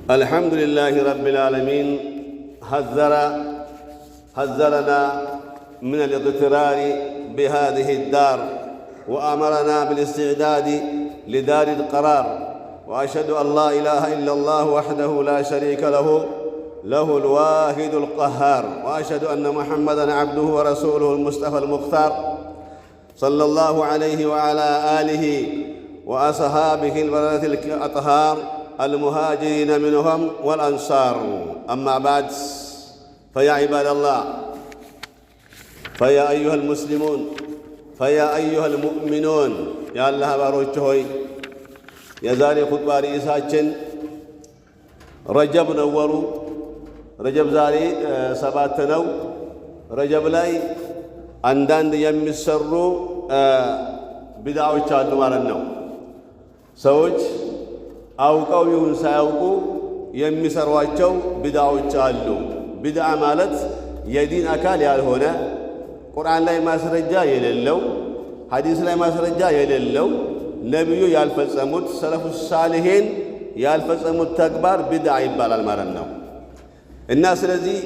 الحمد لله رب العالمين حذرنا من الاغترار بهذه الدار وأمرنا بالاستعداد لدار القرار. وأشهد أن لا إله إلا الله وحده لا شريك له الواحد القهار. وأشهد أن محمدًا عبده ورسوله المصطفى المختار صلى الله عليه وعلى آله وأصحابه البررة الأطهار المهاجرين منهم والأنصار. أما بعد، فيا عباد الله، فيا أيها المسلمون، فيا أيها المؤمنون، يا الله باروች ሆይ የዛሬ ኹጥባ ርዕሳችን ረጀብ ነው። ወሩ ረጀብ ዛሬ 7 ነው። ረጀብ ላይ አንዳንድ የሚሰሩ ቢድዓዎች አሉ ማለት ነው። ሰዎች አውቀው ይሁን ሳያውቁ የሚሰሯቸው ቢድዓዎች አሉ። ቢድዓ ማለት የዲን አካል ያልሆነ፣ ቁርአን ላይ ማስረጃ የሌለው፣ ሐዲስ ላይ ማስረጃ የሌለው፣ ነቢዩ ያልፈጸሙት፣ ሰለፉ ሳሊሒን ያልፈጸሙት ተግባር ቢድዓ ይባላል ማለት ነው። እና ስለዚህ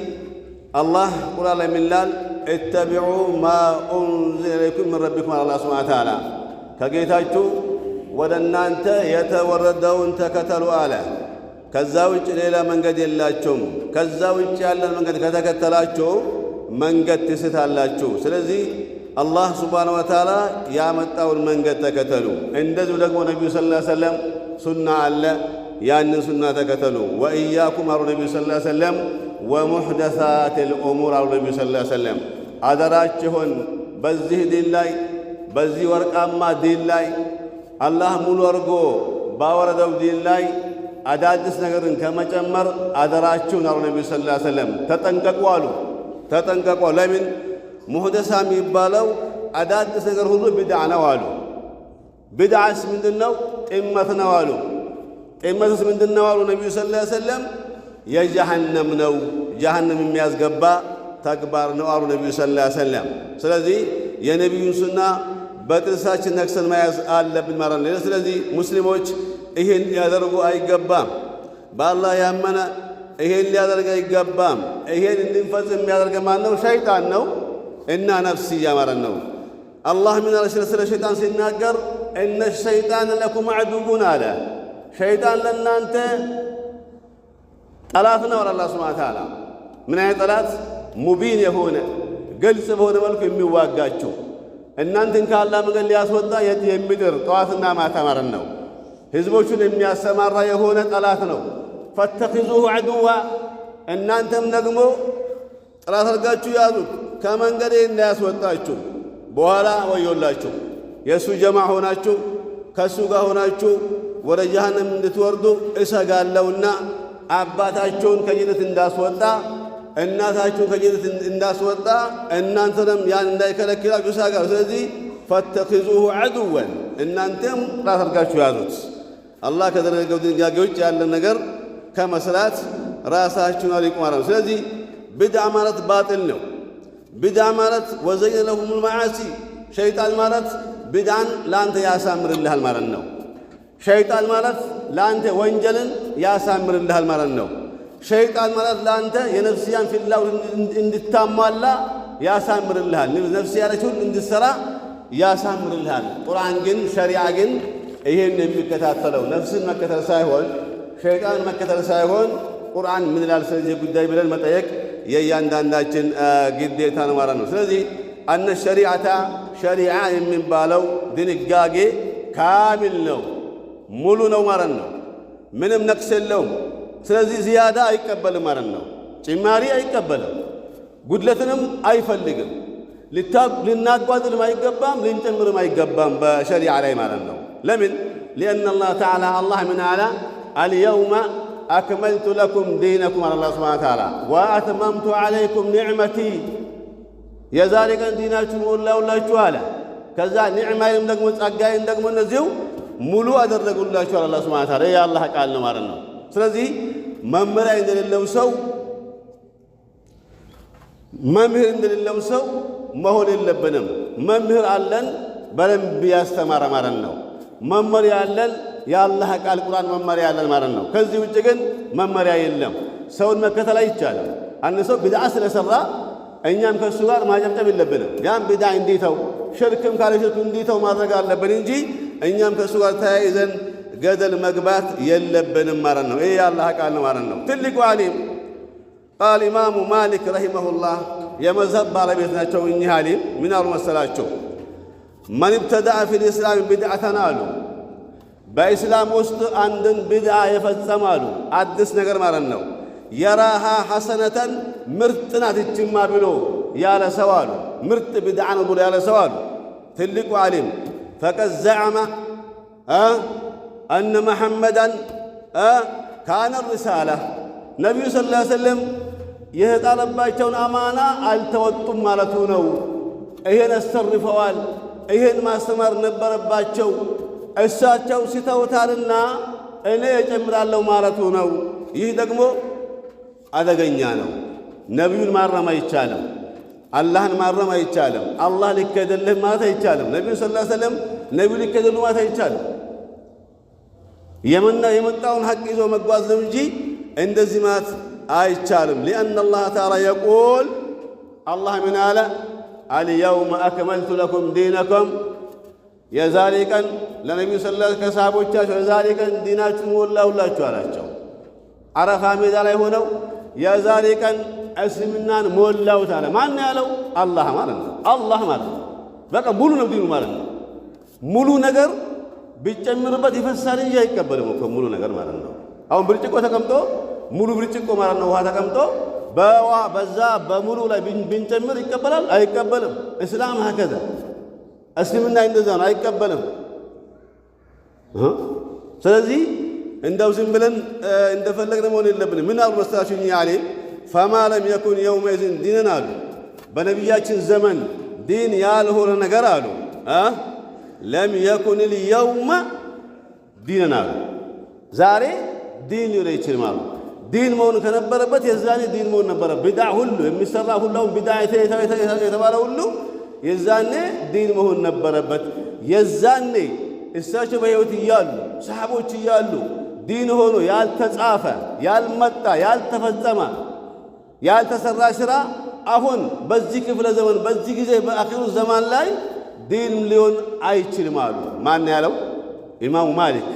አላህ ቁርአን ላይ ምን ይላል? እተቢዑ ማ ኡንዚለ ኢለይኩም ሚን ረቢኩም አለ አላህ ሱብሓነሁ ወተዓላ። ከጌታችሁ ወደ እናንተ የተወረደውን ተከተሉ አለ። ከዛ ውጭ ሌላ መንገድ የላችሁም። ከዛ ውጭ ያለን መንገድ ከተከተላችሁ መንገድ ትስታላችሁ። ስለዚህ አላህ ሱብሓነሁ ወተዓላ ያመጣውን መንገድ ተከተሉ። እንደዚሁ ደግሞ ነቢዩ ሰለላሁ ዐለይሂ ወሰለም ሱና አለ፣ ያንን ሱና ተከተሉ። ወኢያኩም አሉ ነቢዩ ሰለላሁ ዐለይሂ ወሰለም ወሙሕደሳቲል ኡሙር አሉ ነቢዩ ሰለላሁ ዐለይሂ ወሰለም። አደራችሁን በዚህ ዲን ላይ፣ በዚህ ወርቃማ ዲን ላይ አላህ ሙሉ አድርጎ ባወረደው ዲን ላይ አዳዲስ ነገርን ከመጨመር አደራችሁን አሉ ነቢዩ ሰለላሁ ዐለይሂ ወሰለም። ተጠንቀቁ አሉ። ተጠንቀቁ። ለምን? ሙሕደሳ የሚባለው አዳዲስ ነገር ሁሉ ቢድዓ ነው አሉ። ቢድዓስ ምንድን ነው? ጥመት ነው አሉ። ጥመትስ ምንድን ነው አሉ ነቢዩ ሰለላሁ ዐለይሂ ወሰለም? የጀሃነም ነው፣ ጀሃነም የሚያስገባ ተግባር ነው አሉ ነቢዩ ሰለላሁ ዐለይሂ ወሰለም። ስለዚህ የነቢዩን ሱና በጥርሳችን ነክሰን መያዝ አለብን ማለት ነው። ስለዚህ ሙስሊሞች ይሄን ሊያደርጉ አይገባም። በአላህ ያመነ ይሄን ሊያደርግ አይገባም። ይሄን እንድንፈጽም የሚያደርገ ማን ነው? ሸይጣን ነው እና ነፍስያ ማለት ነው። አላህ ምን አለ ስለ ሸይጣን ሲናገር? እነ ሸይጣን ለኩም አዕዱውን አለ። ሸይጣን ለእናንተ ጠላት ነው አለ አላህ ሱብሓነሁ ወተዓላ። ምን አይነት ጠላት? ሙቢን የሆነ ግልጽ በሆነ መልኩ የሚዋጋችሁ፣ እናንተን ከአላህ መንገድ ሊያስወጣ የሚጥር ጠዋትና ማታ ማለት ነው። ህዝቦቹን የሚያሰማራ የሆነ ጠላት ነው። ፈተኺዙሁ ዐዱዋ፣ እናንተም ደግሞ ጠላት አድርጋችሁ ያዙት፣ ከመንገዴ እንዳያስወጣችሁ። በኋላ ወዮላችሁ፣ የእሱ ጀማ ሆናችሁ ከእሱ ጋር ሆናችሁ ወደ ጀሃነም እንድትወርዱ እሰጋለሁና አባታቸውን ከጀነት እንዳስወጣ፣ እናታችሁን ከጀነት እንዳስወጣ እናንተንም ያን እንዳይከለክላችሁ እሰጋለሁ። ስለዚህ ፈተኺዙሁ ዐዱወን፣ እናንተም ጠላት አድርጋችሁ ያዙት። አላህ ከደረገው ድንጋጌ ውጭ ያለ ነገር ከመስራት ራሳችሁን አርቁ ማለት ነው። ስለዚህ ቢድዓ ማለት ባጢል ነው። ቢድዓ ማለት ወዘይነ ለሁሙል መዓሲ፣ ሸይጣን ማለት ቢድዓን ለአንተ ያሳምርልሃል ማለት ነው። ሸይጣን ማለት ለአንተ ወንጀልን ያሳምርልሃል ማለት ነው። ሸይጣን ማለት ለአንተ የነፍስያን ፍላጎት እንድታሟላ ያሳምርልሃል። ነፍስያ ያለችውን እንድትሰራ ያሳምርልሃል። ቁርአን ግን ሸሪዓ ግን ይሄን የሚከታተለው ነፍስን መከተል ሳይሆን ሸይጣን መከተል ሳይሆን ቁርአን ምን ይላል ስለዚህ ጉዳይ ብለን መጠየቅ የእያንዳንዳችን ግዴታ ነው ማለት ነው። ስለዚህ አነ ሸሪዓታ ሸሪዓ የሚባለው ድንጋጌ ካሚል ነው፣ ሙሉ ነው ማለት ነው። ምንም ነቅስ የለውም። ስለዚህ ዚያዳ አይቀበልም ማለት ነው። ጭማሪ አይቀበልም፣ ጉድለትንም አይፈልግም። ልናጓድልም አይገባም፣ ልንጨምርም አይገባም በሸሪዓ ላይ ማለት ነው። ለምን? ሊአነ አላህ ተዓላ አላህ ምን አለ? አልየውመ አክመልቱ ለኩም ዲነኩም አለ አላህ ሱብሓነሁ ወተዓላ ወአትመምቱ ዐለይኩም ኒዕመቲ፣ የዛሬ ቀን ዲናችሁን ሞላሁላችሁ አለ። ከዛ ኒዕማዬንም ደግሞ ጸጋዬን ደግሞ እነዚሁ ሙሉ አደረጉላችሁ አለ አላህ ሱብሓነሁ ወተዓላ። የአላህ ቃል ነው ማለት ነው። ስለዚህ መመሪያ እንደሌለው ሰው መምህር እንደሌለው ሰው መሆን የለብንም። መምህር አለን በደንብ ያስተማረ ማለት ነው። መመሪያ አለን የአላህ ቃል ቁርአን መመሪያ ያለን ማለት ነው። ከዚህ ውጭ ግን መመሪያ የለም። ሰውን መከተል አይቻልም። አንድ ሰው ቢድዓ ስለሰራ እኛም ከሱ ጋር ማጨብጨብ የለብንም። ያን ቢድዓ እንዲተው ሽርክም ካለ ሽርክ እንዲተው ማድረግ አለብን እንጂ እኛም ከሱ ጋር ተያይዘን ገደል መግባት የለብንም ማለት ነው። ይሄ የአላህ ቃል ነው ማለት ነው። ትልቁ ዓሊም ቃል ኢማሙ ማሊክ ረሂመሁላህ የመዝሀብ ባለቤት ናቸው። እኚህ ዓሊም ምን አሉ መሰላቸው? መን ብተዳአ ፊል ኢስላም ቢድዓተን አሉ፣ በኢስላም ውስጥ አንድን ቢድዓ የፈጸማሉ አዲስ ነገር ማለት ነው። የራሃ ሐሰነተን ምርጥ ናት ይችማ ብሎ ያለ ሰው አሉ፣ ምርጥ ቢድዓ ነው ብሎ ያለ ሰው አሉ ትልቁ ዓሊም ፈቀድ ዘዐመ አነ መሐመዳን ካነ ሪሳላ ነቢዩ ሰለላሁ ዐለይሂ ወሰለም የተጣለባቸውን አማና አልተወጡም ማለቱ ነው። ይሄን አስተርፈዋል፣ ይሄን ማስተማር ነበረባቸው። እሳቸው ሲተውታልና እኔ እጨምራለሁ ማለቱ ነው። ይህ ደግሞ አደገኛ ነው። ነቢዩን ማረም አይቻልም። አላህን ማረም አይቻልም። አላህ ሊከደልህ ማለት አይቻልም። ነቢዩ ሰለላሁ ዐለይሂ ወሰለም ነቢዩ ሊከደሉ ማለት አይቻልም። የመጣውን ሐቅ ይዞ መጓዝ ነው እንጂ እንደዚህ ማለት አይቻልም። ሊአነ አላህ ተዓላ የቁል አላህ ምን አለ? አልየውመ አክመልቱ ለኩም ዲነኩም የዛሬ ቀን ለነቢዩ ሰለላሁ ዐለይሂ ወሰለም ከሰሃቦቻቸው የዛሬ ቀን ዲናችሁን ሞላሁላችሁ አላቸው። አረፋ ሜዳ ላይ ሆነው የዛሬ ቀን እስልምናን ሞላሁት አለ። ማን ያለው? አላህ ማለት ነው። አላህ ማለት ነው። በቃ ሙሉ ነው ዲኑ ማለት ነው። ሙሉ ነገር ቢጨምርበት ይፈሳል እንጂ አይቀበልም እኮ ሙሉ ነገር ማለት ነው። አሁን ብርጭቆ ተቀምጦ ሙሉ ብርጭቆ ማለት ነው ውሃ ተቀምጦ በዛ በሙሉ ላይ ብንጨምር ይቀበላል? አይቀበልም። እስላም ሀከዛ እስልምና እንደዛ ነው፣ አይቀበልም። ስለዚህ እንደው ዝም ብለን እንደፈለግን መሆን የለብንም። ምን አሉ መሰላችሁ እኚህ ዓሊም? ፈማ ለም የኩን የውመኢዝን ዲንን አሉ፣ በነቢያችን ዘመን ዲን ያልሆነ ነገር አሉ ለም የኩን ልየውመ ዲንን አሉ፣ ዛሬ ዲን ሊሆን አይችልም አሉ። ዲን መሆን ከነበረበት የዛኔ ዲን መሆን ነበረ። ቢድዓ ሁሉ የሚሰራ ሁላውን ቢድዓ የተባለ ሁሉ የዛኔ ዲን መሆን ነበረበት። የዛኔ እሳቸው በሕይወት እያሉ ሰሓቦች እያሉ ዲን ሆኖ ያልተጻፈ ያልመጣ ያልተፈጸመ ያልተሰራ ስራ አሁን በዚህ ክፍለ ዘመን በዚህ ጊዜ በአኺሩ ዘማን ላይ ዲን ሊሆን አይችልም አሉ። ማን ያለው? ኢማሙ ማሊክ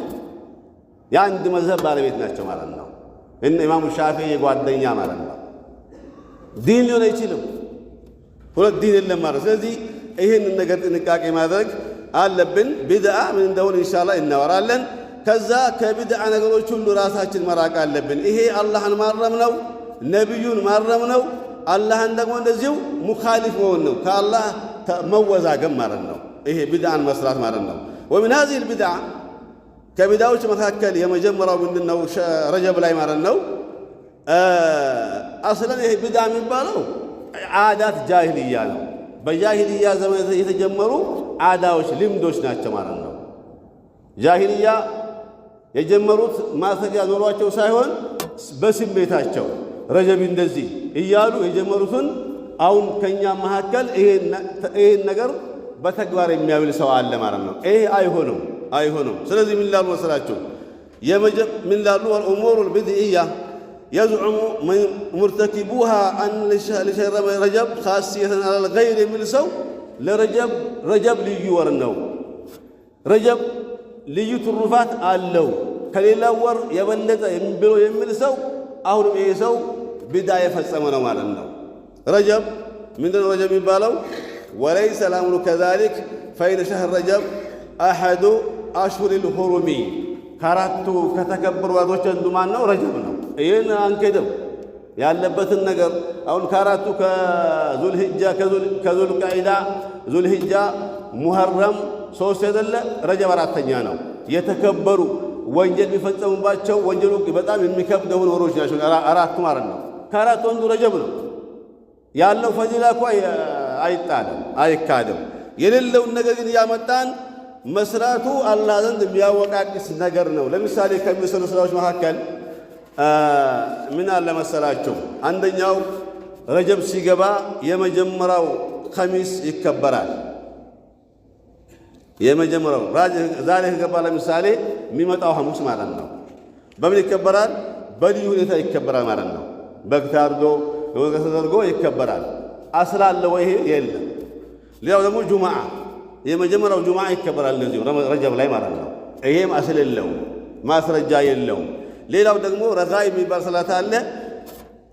የአንድ መዝሀብ ባለቤት ናቸው ማለት ነው። እነ ኢማሙ ሻፊዒ የጓደኛ ማለት ነው። ዲን ሊሆን አይችልም፣ ሁለት ዲን የለም ማለት። ስለዚህ ይህንን ነገር ጥንቃቄ ማድረግ አለብን። ቢድዓ ምን እንደሆነ ኢንሻአላህ እናወራለን። ከዛ ከቢድዓ ነገሮች ሁሉ ራሳችን መራቅ አለብን። ይሄ አላህን ማረም ነው፣ ነቢዩን ማረም ነው። አላህን ደግሞ እንደዚሁ ሙኻሊፍ መሆን ነው፣ ከአላህ መወዛገብ ማለት ነው። ይሄ ቢድዓን መስራት ማለት ነው። ወሚን ሀዚህ ልቢድዓ ከቢድዓዎች መካከል የመጀመሪያው ምንድን ነው? ረጀብ ላይ ማለት ነው። አስለን ይሄ ቢድዓ የሚባለው ዓዳት ጃሂልያ ነው። በጃሂልያ ዘመን የተጀመሩ ዓዳዎች ልምዶች ናቸው ማለት ነው። ጃሂልያ የጀመሩት ማስረጃ ኖሯቸው ሳይሆን በስሜታቸው ረጀብ እንደዚህ እያሉ የጀመሩትን አሁን ከኛ መካከል ይሄን ነገር በተግባር የሚያውል ሰው አለ ማለት ነው። ይሄ አይሆንም። ስለዚህ ምን ላሉ መሰላችሁ? ምን ላሉ الامور البدعيه يزعم مرتكبوها ان لشهر رجب خاصيه على الغير የሚል ሰው ለረጀብ ልዩ ወር ነው፣ ረጀብ ልዩ ትሩፋት አለው ከሌላው ወር የበለጠ ብሎ የሚል ሰው አሁንም ይሄ ሰው ቢድዓ የፈጸመ ነው ማለት ነው። ረጀብ ምንድነው? ረጀብ የሚባለው ወለይሰ الامر كذلك فإن شهر رجب أحد أشهر الحرم ከአራቱ ከተከበሩ ወራቶች አንዱ ማን ነው? ረጀብ ነው። ይሄን አንከደው ያለበትን ነገር አሁን ከአራቱ ከዙልሂጃ ከዙልቃዒዳ ዙልሂጃ ሙሐረም 3 አይደለ? ረጀብ አራተኛ ነው። የተከበሩ ወንጀል ቢፈጸሙባቸው ወንጀሉ በጣም የሚከብደው ወሮች ናቸው አራቱ ማለት ነው። ከአራቱ አንዱ ረጀብ ነው። ያለው ፈዲላ እኮ አይጣልም አይካድም። የሌለውን ነገር ግን ያመጣን መስራቱ አላህ ዘንድ የሚያወቃቅስ ነገር ነው። ለምሳሌ ከሚሰሩ ስራዎች መካከል ምን አለ መሰላችሁ? አንደኛው ረጀብ ሲገባ የመጀመሪያው ኸሚስ ይከበራል። የመጀመሪያው ዛሬ ከገባ ለምሳሌ የሚመጣው ሐሙስ ማለት ነው። በምን ይከበራል? በልዩ ሁኔታ ይከበራል ማለት ነው። በግ ታርዶ ተደርጎ ይከበራል። አስል አለ ወይ? የለም። ሌላው ደግሞ ጁምዓ፣ የመጀመሪያው ጁምዓ ይከበራል እንደዚሁ ረጀብ ላይ ማለት ነው። ይሄም አስል የለውም፣ ማስረጃ የለውም። ሌላው ደግሞ ረጋ የሚባል ሰላት አለ።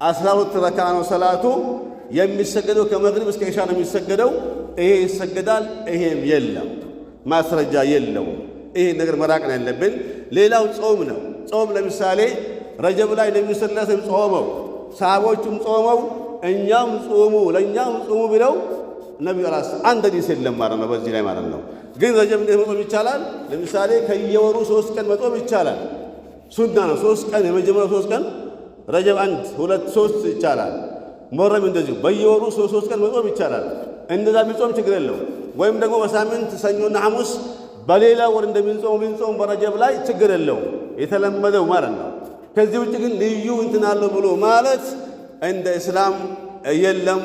12 ረካ ነው ሰላቱ የሚሰገደው፣ ከመግሪብ እስከ ኢሻ ነው የሚሰገደው። ይሄ ይሰገዳል፣ ይሄም የለም፣ ማስረጃ የለውም። ይሄ ነገር መራቅ ነው ያለብን። ሌላው ጾም ነው። ጾም ለምሳሌ ረጀብ ላይ ነብዩ ሰለላሁ ዐለይሂ ወሰለም ጾመው፣ ሰሃቦቹም ጾመው፣ እኛም ጾሙ ለእኛም ጾሙ ብለው ነብዩ ራስ አንድ ዲስ የለም ማለት ነው በዚህ ላይ ማለት ነው። ግን ረጀብ እንዴት መጾም ይቻላል? ለምሳሌ ከየወሩ 3 ቀን መጾም ይቻላል። ሱና ነው። 3 ቀን የመጀመሪያው 3 ቀን ረጀብ 1 2 3 ይቻላል። ሙሐረም እንደዚሁ በየወሩ 3 ቀን መጾም ይቻላል። እንደዛ ቢጾም ችግር የለው። ወይም ደግሞ በሳምንት ሰኞና ሐሙስ በሌላ ወር እንደምንጾም ብንጾም በረጀብ ላይ ችግር የለው፣ የተለመደው ማለት ነው። ከዚህ ውጭ ግን ልዩ እንትን አለው ብሎ ማለት እንደ እስላም የለም፣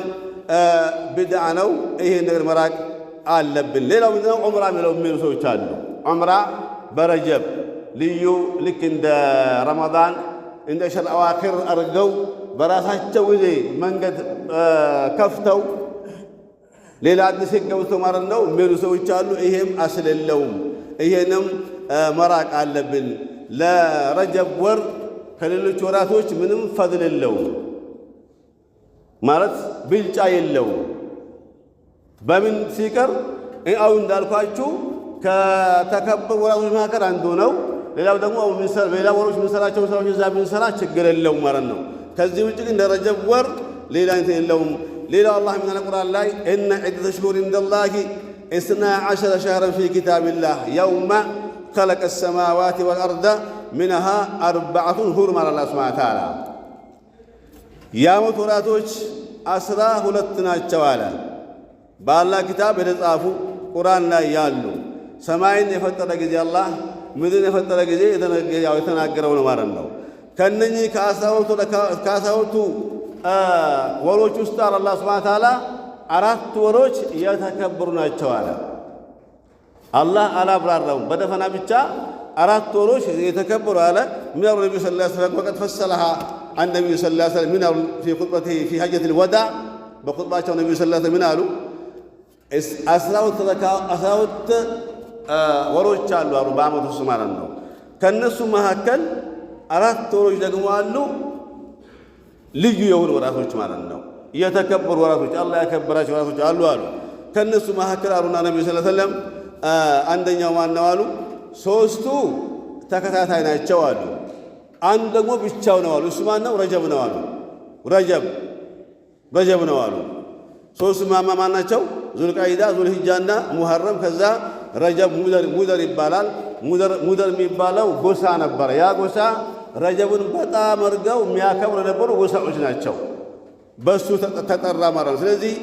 ቢድዓ ነው። ይሄን ነገር መራቅ አለብን። ሌላው ምንድነው? ዑምራ የሚሉ ሰዎች አሉ። ዑምራ በረጀብ ልዩ ልክ እንደ ረመዳን እንደ ሸር አዋኺር አድርገው በራሳቸው ጊዜ መንገድ ከፍተው ሌላ አዲስ ገብተው ማለት ነው የሚሉ ሰዎች አሉ። ይሄም አስል የለውም። ይሄንም መራቅ አለብን። ለረጀብ ወር ከሌሎች ወራቶች ምንም ፈድል የለውም ማለት ብልጫ የለውም። በምን ሲቀር አሁን እንዳልኳችሁ ከተከበሩ ወራቶች መካከል አንዱ ነው። ሌላው ደግሞ ሌላ ወሮች የምንሰራቸው ስራዎች እዛ ብንሰራ ችግር የለውም ማለት ነው። ከዚህ ውጭ ግን ለረጀብ ወር ሌላ እንትን የለውም። ሌላው አላህ የሚለው ቁርአን ላይ ኢነ ዒደተ ሽሁሪ ኢንደላሂ 12 ሸህረን ፊ ኪታቢላህ የውመ ኸለቀ ሰማዋት ወልአርደ ሚንሃ 4 ሁሩም ማለት አላህ ሱብሓነሁ ወተዓላ የዓመት ወራቶች 12 ናቸው አለ። በአላህ ኪታብ የተጻፉ ቁርአን ላይ ያሉ ሰማይን የፈጠረ ጊዜ አላህ ምድርን የፈጠረ ጊዜ የተናገረው ነው ማለት ነው። ከነኚህ ከ12 ወሮች ውስጥ አላህ ሱብሓነሁ ወተዓላ 4 ወሮች የተከበሩ ናቸው አለ። አላህ አላብራራውም፣ በደፈና ብቻ 4 ወሮች የተከበሩ አለ። ሚነሩ ነቢዩ ሰለላሁ ዐለይሂ ወሰለም ወቀድ ፈሰለሃ النبي صلى الله عليه وسلم من في خطبته في حجة الوداع بخطبته النبي صلى الله عليه وسلم من قالوا 12 ወሮች አሉ በዓመት ውስጥ ማለት ነው። ከነሱ መካከል 4 ወሮች ደግሞ አሉ ልዩ የሆኑ ወራቶች ማለት ነው። የተከበሩ ወራቶች አላህ ያከበራቸው ወራቶች አሉ አሉ። ከነሱ መካከል አሉና ነብዩ ሰለላሁ ዐለይሂ ወሰለም አንደኛው ማን ነው አሉ? 3ቱ ተከታታይ ናቸው አሉ። አንድ ደግሞ ብቻው ነው አሉ። እሱ ማን ነው? ረጀብ ነው አሉ። ረጀብ ነው አሉ። 3 ማን ናቸው? ዙልቃይዳ፣ ዙልሂጃና ሙሐረም። ከዛ ረጀብ ሙደር ይባላል። ሙደር የሚባለው ጎሳ ነበረ። ያ ጎሳ ረጀብን በጣም አድርገው የሚያከብሩ የነበሩ ጎሳዎች ናቸው። በሱ ተጠራ ማለት ነው። ስለዚህ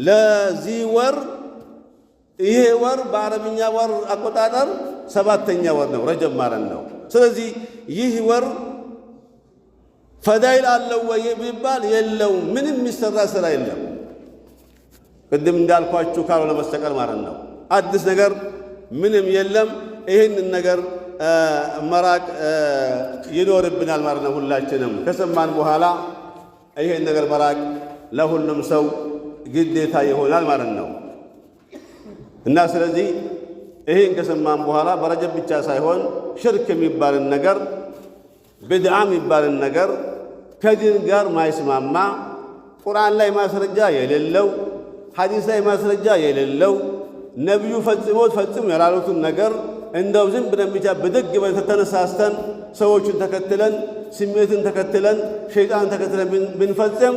ለዚህ ወር ይሄ ወር በአረብኛ ወር አቆጣጠር 7ኛ ወር ነው ረጀብ ማለት ነው። ስለዚህ ይህ ወር ፈዳይል አለው ወይ ቢባል የለውም። ምንም የሚሰራ ስራ የለም ቅድም እንዳልኳችሁ ካልሆነ በስተቀር ማለት ነው። አዲስ ነገር ምንም የለም። ይህንን ነገር መራቅ ይኖርብናል ማለት ነው። ሁላችንም ከሰማን በኋላ ይህን ነገር መራቅ ለሁሉም ሰው ግዴታ ይሆናል ማለት ነው እና ስለዚህ ይህን ከሰማን በኋላ በረጀብ ብቻ ሳይሆን ሽርክ የሚባልን ነገር ብድዓ የሚባልን ነገር ከዲን ጋር ማይስማማ ቁርአን ላይ ማስረጃ የሌለው ሐዲስ ላይ ማስረጃ የሌለው ነቢዩ ፈጽሞ ያላሉትን ነገር እንደው ዝም ብለን ብቻ ብድግ ብለን ተነሳስተን ሰዎችን ተከትለን ስሜትን ተከትለን ሸይጣን ተከትለን ብንፈጽም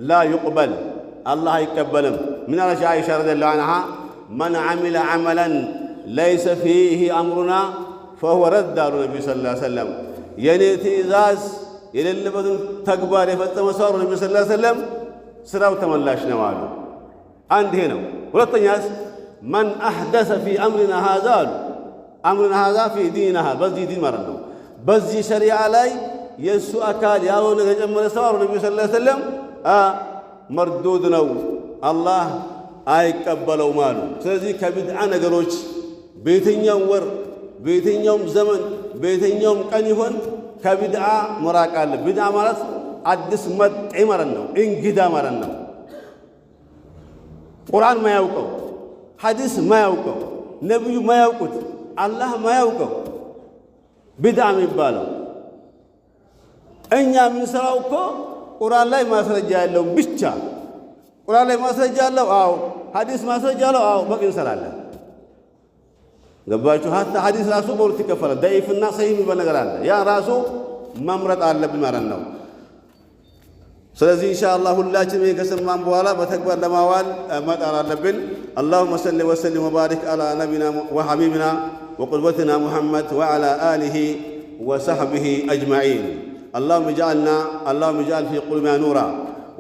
ላ ይቅበል አላህ አይቀበልም። ምን አለች አይሻ ረዲየላሁ ዐንሃ መን ዐሚለ ዐመለን ለይሰ ፊህ አምሩና ፈሁወ ረድ አሉ ነቢዩ ሰለላሁ ዐለይሂ ወሰለም። የኔ ትእዛዝ የሌለበትን ተግባር የፈጸመ ሰው ነቢዩ ሰለላሁ ዐለይሂ ወሰለም ስራው ተመላሽ ነው አሉ። አንድ ይሄ ነው። ሁለተኛስ መን አሕደሰ ፊ አምሪና ሃዛ አሉ። አምሪና ሃዛ ፊ ዲኒና በዚህ ዲን ማለት ነው። በዚህ ሸሪዓ ላይ የእሱ አካል ያልሆነ የጨመረ ሰው አሉ ነቢዩ ሰለላሁ ዐለይሂ ወሰለም መርዱድ ነው፣ አላህ አይቀበለውም አሉ። ስለዚህ ከቢድዓ ነገሮች በየትኛውም ወር በየትኛውም ዘመን በየትኛውም ቀን ይሆን ከቢድዓ መራቅ አለ። ቢድዓ ማለት አዲስ መጤ ማለት ነው፣ እንግዳ ማለት ነው። ቁርአን ማያውቀው፣ ሐዲስ ማያውቀው፣ ነብዩ ማያውቁት፣ አላህ ማያውቀው ቢድዓ የሚባለው እኛ የምንሰራው እኮ ቁርአን ላይ ማስረጃ ያለው ብቻ። ቁርአን ላይ ማስረጃ አለው፣ አዎ። ሐዲስ ማስረጃ አለው፣ አዎ። በቂ እንሰራለን። ገባችሁ? ሀታ ሐዲስ ራሱ በሁለት ይከፈላል። ደኢፍና ሰሂህ የሚባል ነገር አለ። ያ ራሱ መምረጥ አለብን ማለት ነው። ስለዚህ ኢንሻአላህ ሁላችንም ከሰማን በኋላ በተግባር ለማዋል መጣር አለብን። اللهم صل وسلم وبارك على نبينا وحبيبنا وقدوتنا محمد وعلى آله وصحبه أجمعين. اللهم اجعل في قلوبنا نورا،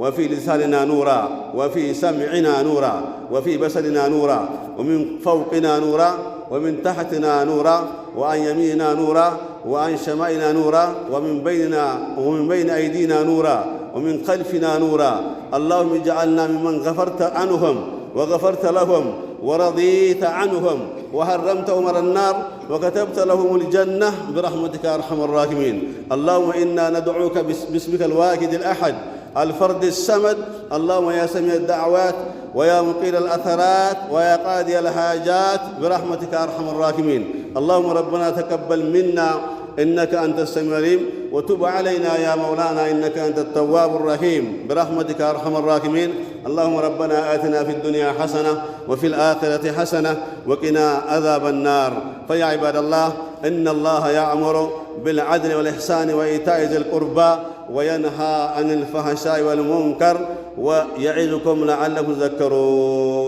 وفي لساننا نورا، وفي سمعنا نورا، وفي بصرنا نورا، ومن فوقنا نورا، ومن تحتنا نورا، وعن يميننا نورا، وعن شمائلنا نورا، ومن بين أيدينا نورا، ومن خلفنا نورا. اللهم اجعلنا ممن غفرت عنهم وغفرت لهم ورضيت عنهم وحرمتهم على النار وكتبت لهم الجنة برحمتك يا أرحم الراحمين. اللهم إنا ندعوك باسمك الواحد الأحد الفرد الصمد. اللهم يا سميع الدعوات ويا مقيل الأثرات ويا قاضي الحاجات برحمتك يا أرحم الراحمين. اللهم ربنا تقبل منا إنك أنت السميع العليم، وتب علينا يا مولانا إنك أنت التواب الرحيم برحمتك يا أرحم الراحمين. اللهم ربنا آتنا في الدنيا حسنة وفي الآخرة حسنة وقنا عذاب النار. فيا عباد الله، إن الله يأمر بالعدل والإحسان وإيتاء ذي القربى وينهى عن الفحشاء والمنكر ويعظكم لعلكم تذكرون.